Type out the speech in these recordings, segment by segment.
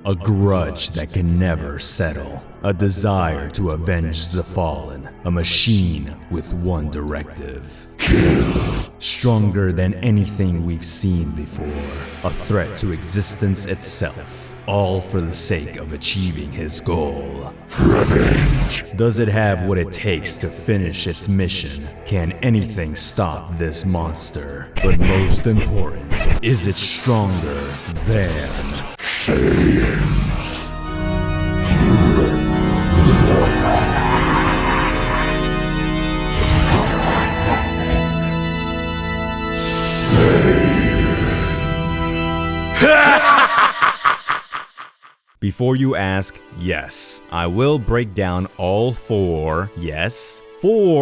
A grudge that can never settle. A desire to avenge the fallen. A machine with one directive. Kill. Stronger than anything we've seen before. A threat to existence itself. All for the sake of achieving his goal. Revenge. Does it have what it takes to finish its mission? Can anything stop this monster? But most important, is it stronger than Saiyan? Before you ask, yes, I will break down all four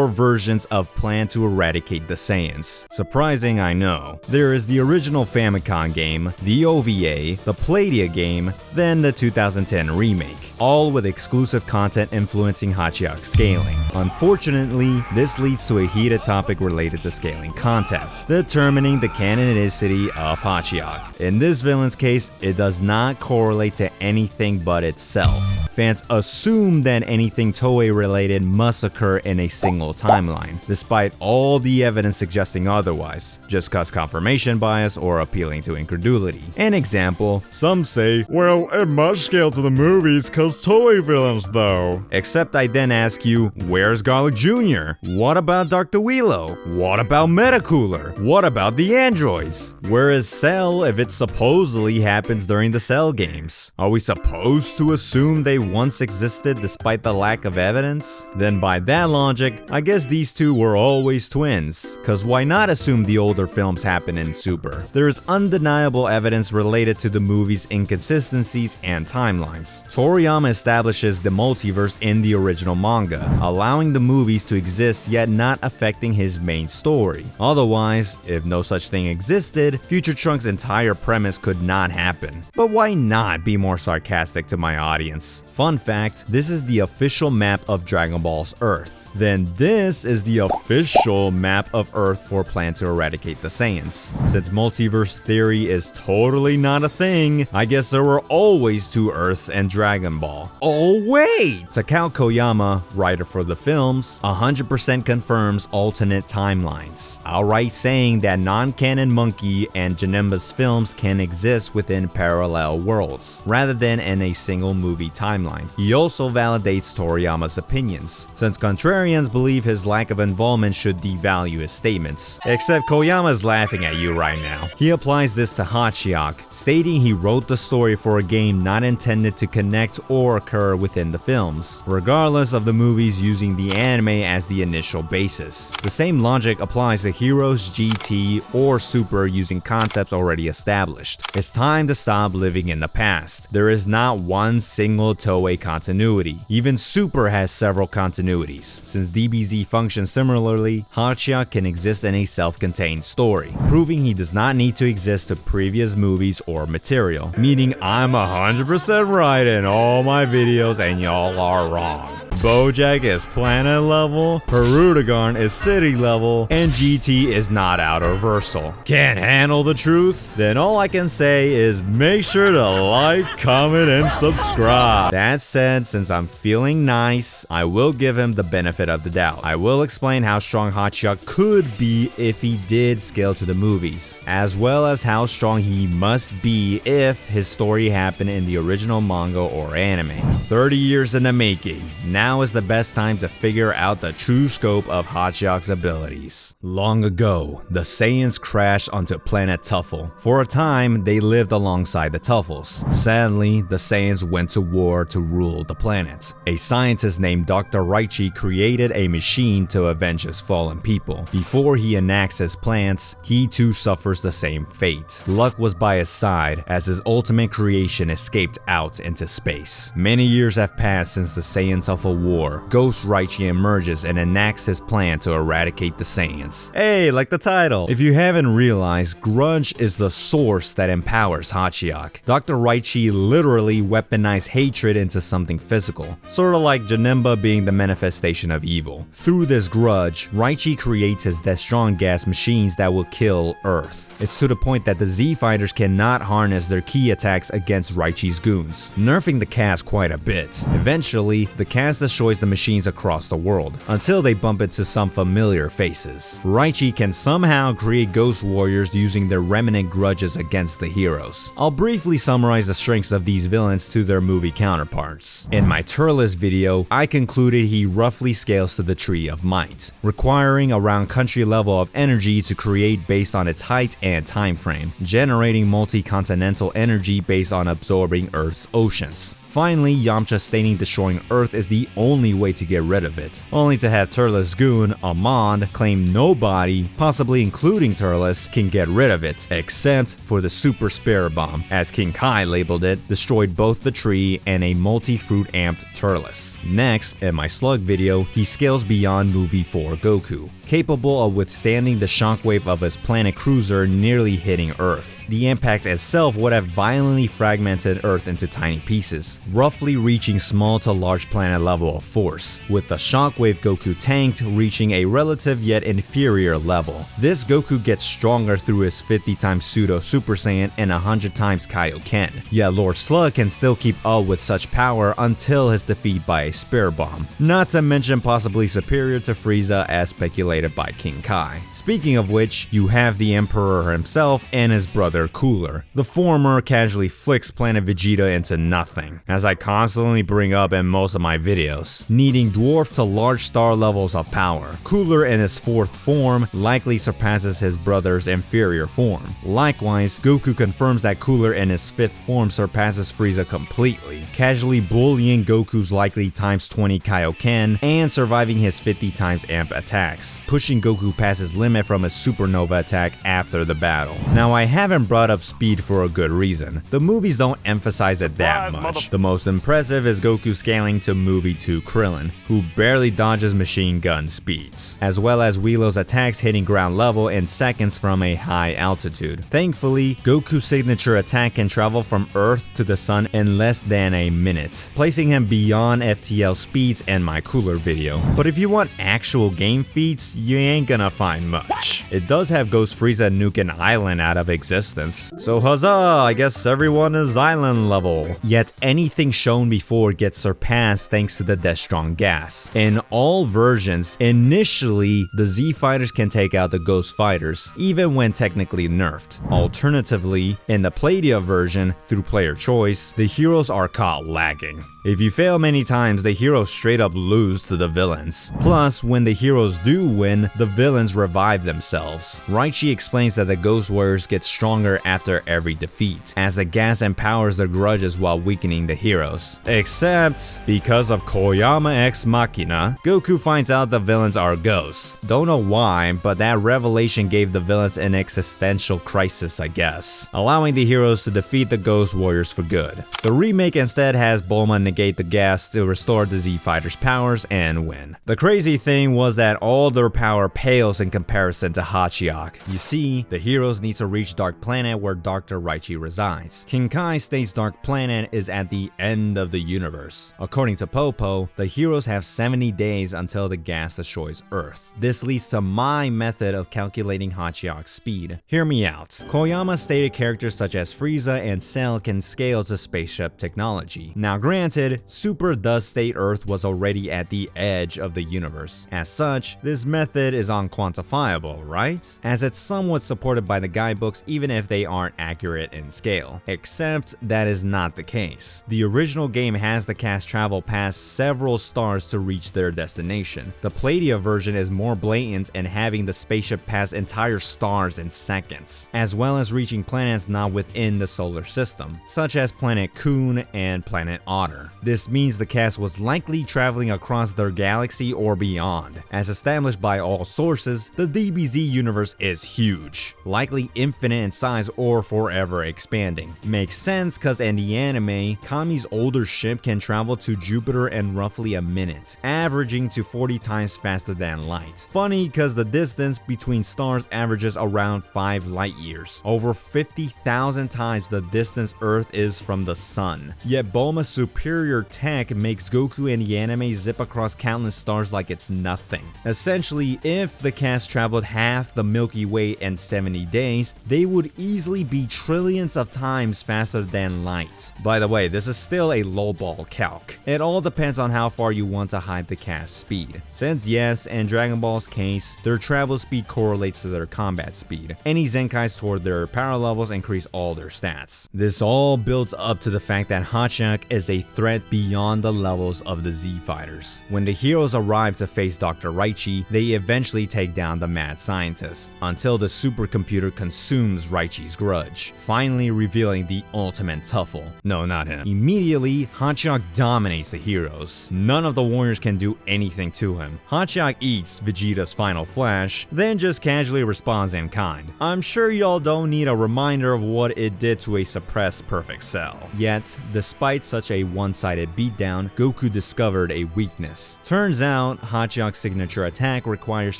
versions of Plan to Eradicate the Saiyans. Surprising, I know. There is the original Famicom game, the OVA, the Playdia game, then the 2010 remake, all with exclusive content influencing Hatchiyack scaling. Unfortunately, this leads to a heated topic related to scaling content, determining the canonicity of Hatchiyack. In this villain's case, it does not correlate to anything but itself. Fans assume that anything Toei related must occur in a single timeline, despite all the evidence suggesting otherwise, just cause confirmation bias or appealing to incredulity. An example, some say, well, it must scale to the movies cause Toei villains though. Except I then ask you, where's Garlic Jr.? What about Dr. Wheelo? What about Metacooler? What about the androids? Where is Cell if it supposedly happens during the Cell games? Are we supposed to assume they once existed despite the lack of evidence? Then by that logic, I guess these two were always twins, cause why not assume the older films happened in Super? There is undeniable evidence related to the movie's inconsistencies and timelines. Toriyama establishes the multiverse in the original manga, allowing the movies to exist yet not affecting his main story. Otherwise, if no such thing existed, Future Trunks' entire premise could not happen. But why not be more sarcastic to my audience? Fun fact, this is the official map of Dragon Ball's Earth. Then this is the official map of Earth for Plan to Eradicate the Saiyans. Since multiverse theory is totally not a thing, I guess there were always two Earths and Dragon Ball. Oh wait! Takao Koyama, writer for the films, 100% confirms alternate timelines, outright saying that non-canon Monkey and Janemba's films can exist within parallel worlds, rather than in a single movie timeline. He also validates Toriyama's opinions, since contrarians believe his lack of involvement should devalue his statements. Except Koyama's laughing at you right now. He applies this to Hatchiyack, stating he wrote the story for a game not intended to connect or occur within the films, regardless of the movies using the anime as the initial basis. The same logic applies to Heroes, GT, or Super using concepts already established. It's time to stop living in the past. There is not one single Toei continuity. Even Super has several continuities. Since DBZ functions similarly, Hatchiyack can exist in a self-contained story, proving he does not need to exist to previous movies or material. Meaning I'm 100% right in all my videos and y'all are wrong. BoJack is planet level, Perudagarn is city level, and GT is not outerversal. Can't handle the truth? Then all I can say is make sure to like, comment, and subscribe. That said, since I'm feeling nice, I will give him the benefit of the doubt. I will explain how strong Hatchiyack could be if he did scale to the movies, as well as how strong he must be if his story happened in the original manga or anime. 30 years in the making. Now is the best time to figure out the true scope of Hatchiyack's abilities. Long ago, the Saiyans crashed onto planet Tuffle. For a time, they lived alongside the Tuffles. Sadly, the Saiyans went to war to rule the planet. A scientist named Dr. Raichi created a machine to avenge his fallen people. Before he enacts his plans, he too suffers the same fate. Luck was by his side as his ultimate creation escaped out into space. Many years have passed since the Saiyans of a war. Ghost Raichi emerges and enacts his plan to eradicate the Saiyans. Hey, like the title. If you haven't realized, grudge is the source that empowers Hatchiyack. Dr. Raichi literally weaponized hatred into something physical, sort of like Janemba being the manifestation of of evil. Through this grudge, Raichi creates his Death-Strong gas machines that will kill Earth. It's to the point that the Z fighters cannot harness their key attacks against Raichi's goons, nerfing the cast quite a bit. Eventually, the cast destroys the machines across the world, until they bump into some familiar faces. Raichi can somehow create ghost warriors using their remnant grudges against the heroes. I'll briefly summarize the strengths of these villains to their movie counterparts. In my Turles video, I concluded he roughly scales to the Tree of Might, requiring around country level of energy to create based on its height and time frame, generating multi-continental energy based on absorbing Earth's oceans. Finally, Yamcha stating destroying Earth is the only way to get rid of it, only to have Turles' goon, Amand, claim nobody, possibly including Turles, can get rid of it, except for the Super Spirit Bomb, as King Kai labeled it, destroyed both the tree and a multi-fruit amped Turles. Next, in my Slug video, he scales beyond movie 4 Goku, capable of withstanding the shockwave of his planet cruiser nearly hitting Earth. The impact itself would have violently fragmented Earth into tiny pieces, roughly reaching small to large planet level of force, with the shockwave Goku tanked reaching a relative yet inferior level. This Goku gets stronger through his 50 times pseudo Super Saiyan and 100 times Kaioken, yet Lord Slug can still keep up with such power until his defeat by a Spirit Bomb, not to mention possibly superior to Frieza as speculated by King Kai. Speaking of which, you have the Emperor himself and his brother Cooler. The former casually flicks planet Vegeta into nothing, as I constantly bring up in most of my videos, needing dwarf to large star levels of power. Cooler in his 4th form likely surpasses his brother's inferior form. Likewise, Goku confirms that Cooler in his 5th form surpasses Frieza completely, casually bullying Goku's likely times 20 Kaioken and surviving his 50 times amp attacks, pushing Goku past his limit from his supernova attack after the battle. Now, I haven't brought up speed for a good reason. The movies don't emphasize it that much. The most impressive is Goku scaling to movie 2 Krillin, who barely dodges machine gun speeds, as well as Whilow's attacks hitting ground level in seconds from a high altitude. Thankfully, Goku's signature attack can travel from Earth to the Sun in less than a minute, placing him beyond FTL speeds in my Cooler video. But if you want actual game feats, you ain't gonna find much. It does have Ghost Frieza nuke an island out of existence, so huzzah, I guess everyone is island level. Yet anything shown before gets surpassed thanks to the Death-Strong gas. In all versions, initially, the Z fighters can take out the Ghost fighters, even when technically nerfed. Alternatively, in the Playdia version, through player choice, the heroes are caught lagging. If you fail many times, the heroes straight up lose to the villains. Plus, when the heroes do win, the villains revive themselves. Raichi explains that the Ghost Warriors get stronger after every defeat, as the gas empowers their grudges while weakening the heroes. Except, because of Koyama Ex Machina, Goku finds out the villains are ghosts. Don't know why, but that revelation gave the villains an existential crisis, I guess, allowing the heroes to defeat the Ghost Warriors for good. The remake instead has Bulma negate the gas to restore the Z fighters' powers and win. The crazy thing was that all their power pales in comparison to Hatchiyack. You see, the heroes need to reach Dark Planet where Dr. Raichi resides. King Kai states Dark Planet is at the end of the universe. According to Popo, the heroes have 70 days until the gas destroys Earth. This leads to my method of calculating Hatchiyack's speed. Hear me out. Koyama stated characters such as Frieza and Cell can scale to spaceship technology. Now granted, Super does state Earth was already at the edge of the universe. As such, this method is unquantifiable, right? As it's somewhat supported by the guidebooks even if they aren't accurate in scale. Except that is not the case. The original game has the cast travel past several stars to reach their destination. The Playdia version is more blatant in having the spaceship pass entire stars in seconds, as well as reaching planets not within the solar system, such as planet Kun and planet Otter. This means the cast was likely traveling across their galaxy or beyond. As established by all sources, the DBZ universe is huge, likely infinite in size or forever expanding. Makes sense cause in the anime, Kami's older ship can travel to Jupiter in roughly a minute, averaging to 40 times faster than light. Funny cause the distance between stars averages around 5 light years, over 50,000 times the distance Earth is from the sun. Yet Bulma's superior superior tech makes Goku and the anime zip across countless stars like it's nothing. Essentially, if the cast traveled half the Milky Way in 70 days, they would easily be trillions of times faster than light. By the way, this is still a lowball calc. It all depends on how far you want to hype the cast speed. Since yes, in Dragon Ball's case, their travel speed correlates to their combat speed. Any Zenkais toward their power levels increase all their stats. This all builds up to the fact that Hatchiyack is a threat beyond the levels of the Z fighters. When the heroes arrive to face Dr. Raichi, they eventually take down the mad scientist, until the supercomputer consumes Raichi's grudge, finally revealing the ultimate Tuffle. No, not him. Immediately, Hatchiyack dominates the heroes. None of the warriors can do anything to him. Hatchiyack eats Vegeta's final flash, then just casually responds in kind. I'm sure y'all don't need a reminder of what it did to a suppressed Perfect Cell. Yet, despite such a one-sided beatdown, Goku discovered a weakness. Turns out, Hatchiyack's signature attack requires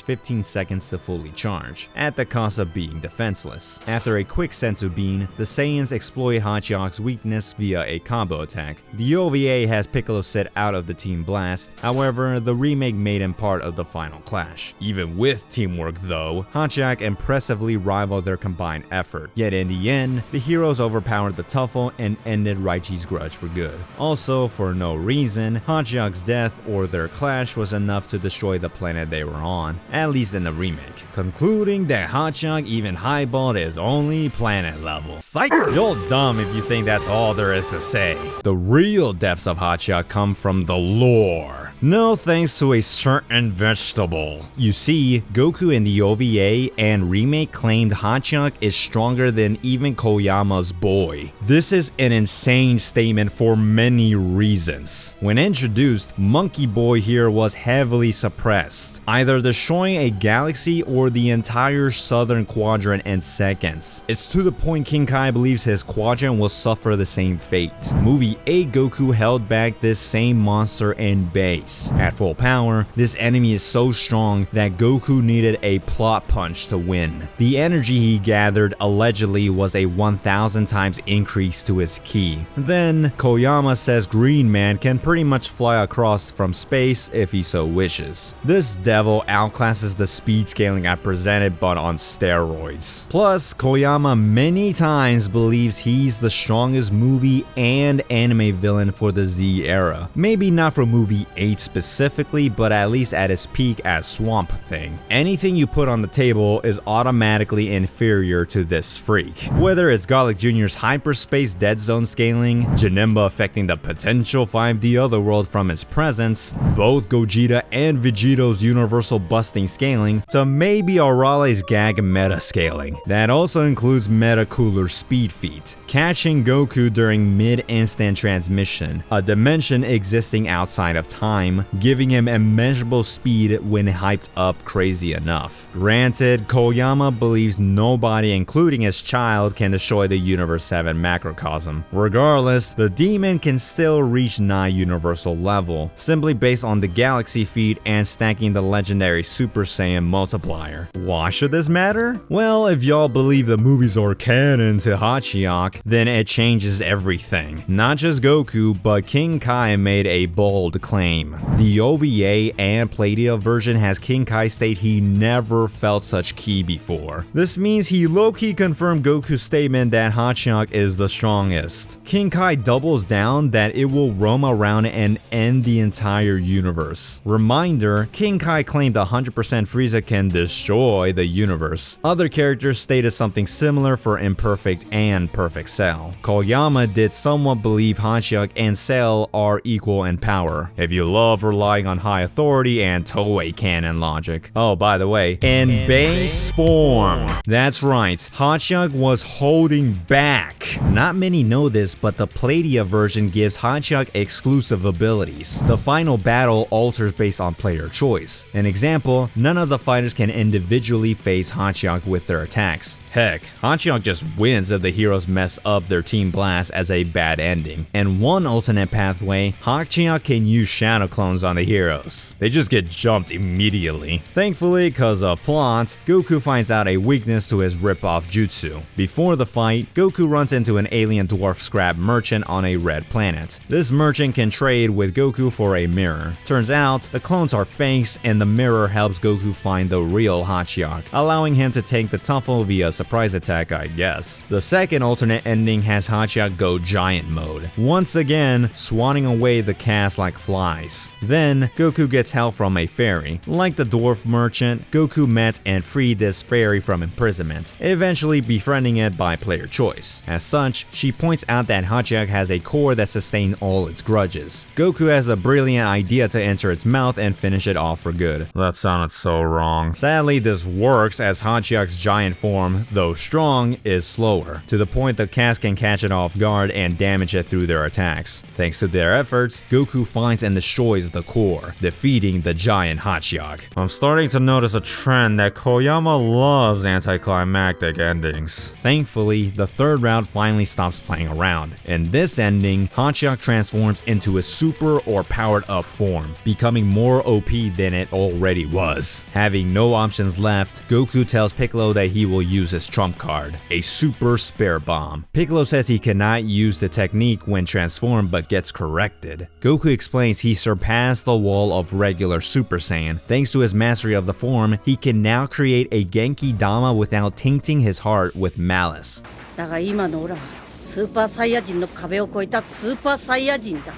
15 seconds to fully charge, at the cost of being defenseless. After a quick Senzu Bean, the Saiyans exploit Hatchiyack's weakness via a combo attack. The OVA has Piccolo sit out of the Team Blast, however, the remake made him part of the final clash. Even with teamwork though, Hatchiyack impressively rivaled their combined effort. Yet in the end, the heroes overpowered the Tuffle and ended Raichi's grudge for good. Also, for no reason, Hatchiyack's death or their clash was enough to destroy the planet they were on, at least in the remake, concluding that Hatchiyack even highballed his only planet level. Psych! You're dumb if you think that's all there is to say. The real depths of Hatchiyack come from the lore. No thanks to a certain vegetable. You see, Goku in the OVA and remake claimed Hatchiyack is stronger than even Koyama's boy. This is an insane statement for many reasons. When introduced, Monkey Boy here was heavily suppressed, either destroying a galaxy or the entire southern quadrant in seconds. It's to the point King Kai believes his quadrant will suffer the same fate. Movie 8 Goku held back this same monster in base. At full power, this enemy is so strong that Goku needed a plot punch to win. The energy he gathered allegedly was a 1000 times increase to his ki. Then, Koyama says Green Man can pretty much fly across from space if he so wishes. This devil outclasses the speed scaling I presented but on steroids. Plus, Koyama many times believes he's the strongest movie and anime villain for the Z era. Maybe not for movie 8 specifically, but at least at his peak as Swamp Thing. Anything you put on the table is automatically inferior to this freak. Whether it's Garlic Jr.'s hyperspace dead zone scaling, Janemba affecting the potential 5D otherworld from his presence, both Gogeta and Vegeto's universal busting scaling, to maybe Arale's gag meta scaling. That also includes meta cooler speed feat, catching Goku during mid-instant transmission, a dimension existing outside of time, giving him immeasurable speed when hyped up crazy enough. Granted, Koyama believes nobody, including his child, can destroy the Universe 7 macrocosm. Regardless, the demon can still reach 9 universal level, simply based on the galaxy feat and stacking the legendary Super Saiyan multiplier. Why should this matter? Well, if y'all believe the movies are canon to Hatchiyack, then it changes everything. Not just Goku, but King Kai made a bold claim. The OVA and Playdia version has King Kai state he never felt such ki before. This means he low-key confirmed Goku's statement that Hatchiyack is the strongest. King Kai doubles down that it will roam around and end the entire universe. Reminder, King Kai claimed 100% Frieza can destroy the universe. Other characters stated something similar for Imperfect and Perfect Cell. Koyama did somewhat believe Hatchiyack and Cell are equal in power. If you love relying on high authority and Toei canon logic. Oh, by the way, in base form. That's right, Hatchiyack was holding back. Not many know this, but the Playdia version gives Hatchiyack exclusive abilities. The final battle alters based on player choice. An example, none of the fighters can individually face Hatchiyack with their attacks. Heck, Hatchiyack just wins if the heroes mess up their Team Blast as a bad ending. And one alternate pathway, Hatchiyack can use shadow clones on the heroes. They just get jumped immediately. Thankfully, cause of plot, Goku finds out a weakness to his rip-off jutsu. Before the fight, Goku runs into an alien dwarf scrap merchant on a red planet. This merchant can trade with Goku for a mirror. Turns out, the clones are fakes and the mirror helps Goku find the real Hatchiyack, allowing him to take the tuffle via surprise attack, I guess. The second alternate ending has Hatchiyack go giant mode, once again swatting away the cast like flies. Then, Goku gets help from a fairy. Like the dwarf merchant, Goku met and freed this fairy from imprisonment, eventually befriending it by player choice. As such, she points out that Hatchiyack has a core that sustains all its grudges. Goku has the brilliant idea to enter its mouth and finish it off for good. That sounded so wrong. Sadly, this works as Hatchiyack's giant form, though strong, is slower, to the point the cast can catch it off guard and damage it through their attacks. Thanks to their efforts, Goku finds and destroys the core, defeating the giant Hatchiyack. I'm starting to notice a trend that Koyama loves anticlimactic endings. Thankfully, the third round finally stops playing around. In this ending, Hatchiyack transforms into a super or powered up form, becoming more OP than it already was. Having no options left, Goku tells Piccolo that he will use his trump card, a super spare bomb. Piccolo says he cannot use the technique when transformed but gets corrected. Goku explains he surpassed the wall of regular Super Saiyan. Thanks to his mastery of the form, he can now create a Genki Dama without tainting his heart with malice. だが今のオラはスーパーサイヤ人の壁を越えたスーパーサイヤ人だ。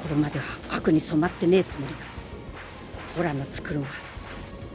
これまでは悪に染まってねえつもりだ。オラの作るは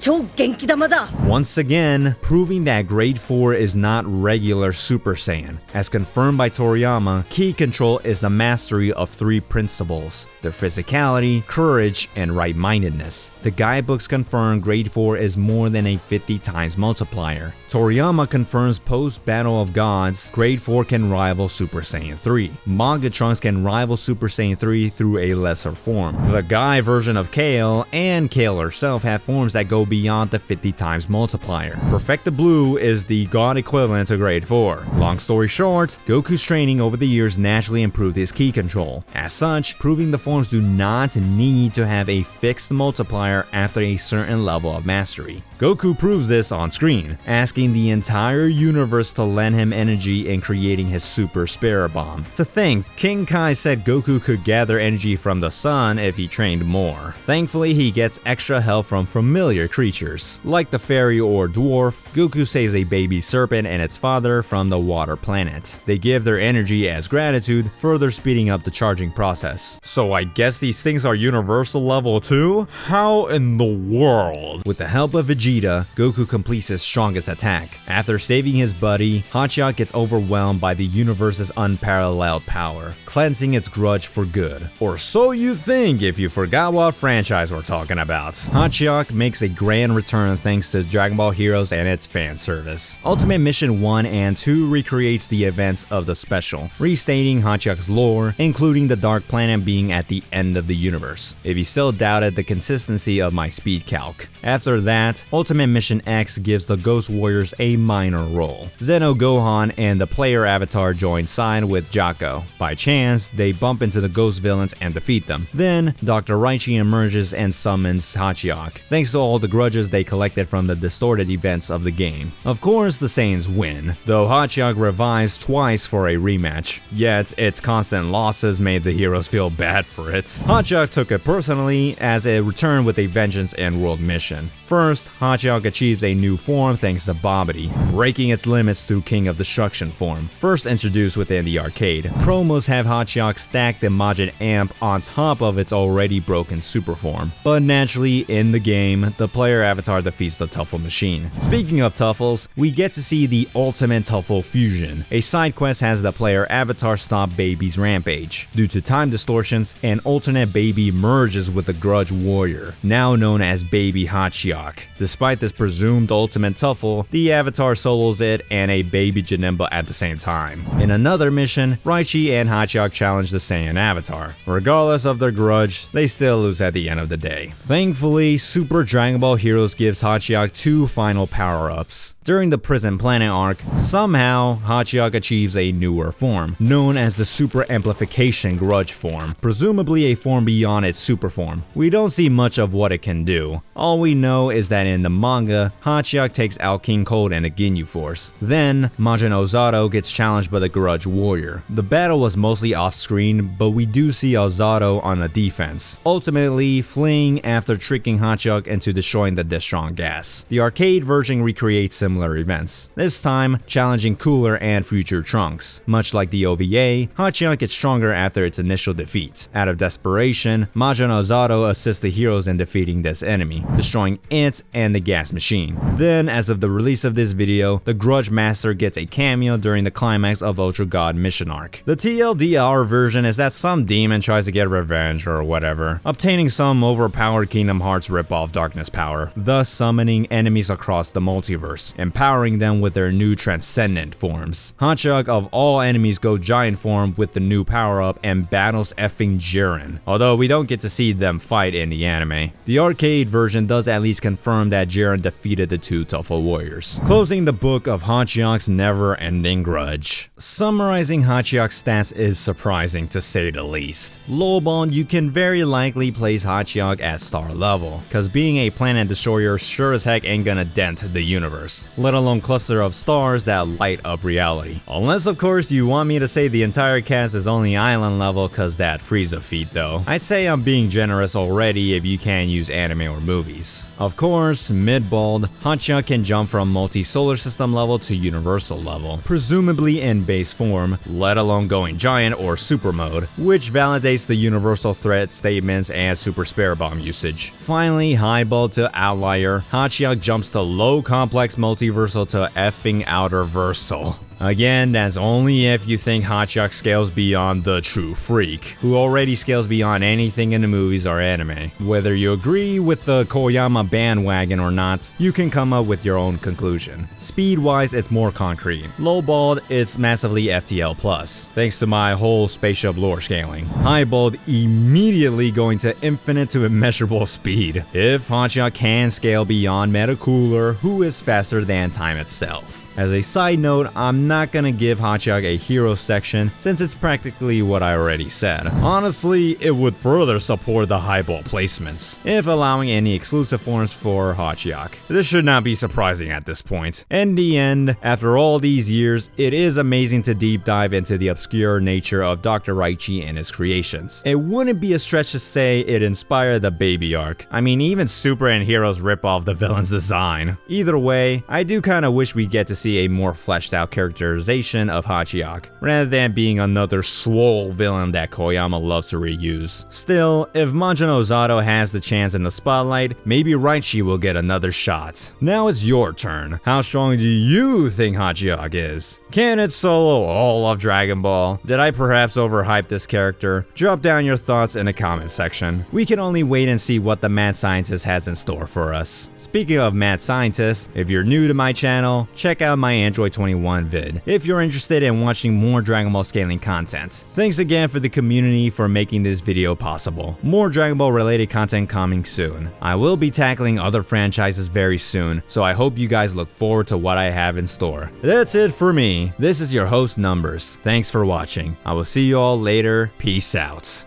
Once again, proving that Grade 4 is not regular Super Saiyan. As confirmed by Toriyama, Ki Control is the mastery of three principles: their physicality, courage, and right-mindedness. The guidebooks confirm Grade 4 is more than a 50 times multiplier. Toriyama confirms post-Battle of Gods, Grade 4 can rival Super Saiyan 3. Manga Trunks can rival Super Saiyan 3 through a lesser form. The Guy version of Kale and Kale herself have forms that go beyond the 50 times multiplier. Perfecta Blue is the god equivalent to Grade 4. Long story short, Goku's training over the years naturally improved his ki control. As such, proving the forms do not need to have a fixed multiplier after a certain level of mastery. Goku proves this on screen, asking the entire universe to lend him energy in creating his super spare bomb. To think, King Kai said Goku could gather energy from the sun if he trained more. Thankfully, he gets extra help from familiar creatures. Like the fairy or dwarf, Goku saves a baby serpent and its father from the water planet. They give their energy as gratitude, further speeding up the charging process. So I guess these things are universal level too? How in the world? With the help of Vegeta, Goku completes his strongest attack. After saving his buddy, Hatchiyack gets overwhelmed by the universe's unparalleled power, cleansing its grudge for good. Or so you think if you forgot what franchise we're talking about. Hatchiyack makes a grand return thanks to Dragon Ball Heroes and its fan service. Ultimate Mission 1 and 2 recreates the events of the special, restating Hatchiyack's lore, including the Dark Planet being at the end of the universe, if you still doubted the consistency of my speed calc. After that, Ultimate Mission X gives the Ghost Warriors a minor role. Zeno Gohan and the player avatar join side with Jaco. By chance, they bump into the Ghost villains and defeat them. Then, Dr. Raichi emerges and summons Hatchiyack, thanks to all the grudges they collected from the distorted events of the game. Of course, the Saiyans win, though Hatchiyack revives twice for a rematch, yet its constant losses made the heroes feel bad for it. Hatchiyack took it personally as it returned with a vengeance and world mission. First, Hatchiyack achieves a new form thanks to Babidi, breaking its limits through King of Destruction form, first introduced within the arcade. Promos have Hatchiyack stack the Majin Amp on top of its already broken super form, but naturally in the game, the player avatar defeats the Tuffle machine. Speaking of Tuffles, we get to see the Ultimate Tuffle Fusion. A side quest has the player avatar stop Baby's rampage. Due to time distortions, an alternate Baby merges with the Grudge Warrior, now known as Baby Hatchiyack. This Despite this presumed ultimate tuffle, the Avatar solos it and a baby Janemba at the same time. In another mission, Raichi and Hatchiyack challenge the Saiyan Avatar. Regardless of their grudge, they still lose at the end of the day. Thankfully, Super Dragon Ball Heroes gives Hatchiyack 2 final power-ups. During the Prison Planet arc, somehow Hatchiyack achieves a newer form, known as the Super Amplification Grudge form, presumably a form beyond its super form. We don't see much of what it can do. All we know is that in the manga, Hatchiyack takes out King Cold and the Ginyu Force. Then, Majin Ozato gets challenged by the Grudge Warrior. The battle was mostly off-screen, but we do see Ozato on the defense, ultimately fleeing after tricking Hatchiyack into destroying the Destron gas. The arcade version recreates similar events, this time challenging Cooler and future Trunks. Much like the OVA, Hatchiyack gets stronger after its initial defeat. Out of desperation, Majin Ozato assists the heroes in defeating this enemy, destroying it and the gas machine. Then, as of the release of this video, the Grudge Master gets a cameo during the climax of Ultra God Mission Arc. The TLDR version is that some demon tries to get revenge or whatever, obtaining some overpowered Kingdom Hearts ripoff darkness power, thus summoning enemies across the multiverse, empowering them with their new transcendent forms. Hatchiyack of all enemies go giant form with the new power-up and battles effing Jiren, although we don't get to see them fight in the anime. The arcade version does at least confirm that Jiren defeated the 2 Tuffle warriors, closing the book of Hatchiyack's never-ending grudge. Summarizing Hatchiyack's stats is surprising to say the least. Lowball, you can very likely place Hatchiyack at star level, cause being a planet destroyer sure as heck ain't gonna dent the universe, let alone cluster of stars that light up reality. Unless of course you want me to say the entire cast is only island level cause that Frieza feat though. I'd say I'm being generous already if you can't use anime or movies. Of course, mid-bald, Hatchiyack can jump from multi-solar system level to universal level, presumably in base form, let alone going giant or super mode, which validates the universal threat statements and super spare bomb usage. Finally, highball to outlier, Hatchiyack jumps to low complex multiversal to effing outer versal. Again, that's only if you think Hatchiyack scales beyond the true freak, who already scales beyond anything in the movies or anime. Whether you agree with the Koyama bandwagon or not, you can come up with your own conclusion. Speed-wise, it's more concrete. Lowballed, it's massively FTL+, thanks to my whole spaceship lore scaling. Highballed, immediately going to infinite to immeasurable speed. If Hatchiyack can scale beyond Metacooler, who is faster than time itself. As a side note, I'm not gonna give Hatchiyack a hero section since it's practically what I already said. Honestly, it would further support the highball placements, if allowing any exclusive forms for Hatchiyack. This should not be surprising at this point. In the end, after all these years, it is amazing to deep dive into the obscure nature of Dr. Raichi and his creations. It wouldn't be a stretch to say it inspired the baby arc. I mean, even Super and Heroes rip off the villain's design. Either way, I do kinda wish we get to see a more fleshed out characterization of Hatchiyack, rather than being another swole villain that Koyama loves to reuse. Still, if Majin Ozato has the chance in the spotlight, maybe Raichi will get another shot. Now it's your turn. How strong do you think Hatchiyack is? Can it solo all of Dragon Ball? Did I perhaps overhype this character? Drop down your thoughts in the comment section. We can only wait and see what the mad scientist has in store for us. Speaking of mad scientists, if you're new to my channel, check out my Android 21 vid if you're interested in watching more Dragon Ball scaling content. Thanks again for the community for making this video possible. More Dragon Ball related content coming soon. I will be tackling other franchises very soon, so I hope you guys look forward to what I have in store. That's it for me. This is your host Numbers. Thanks for watching. I will see you all later. Peace out.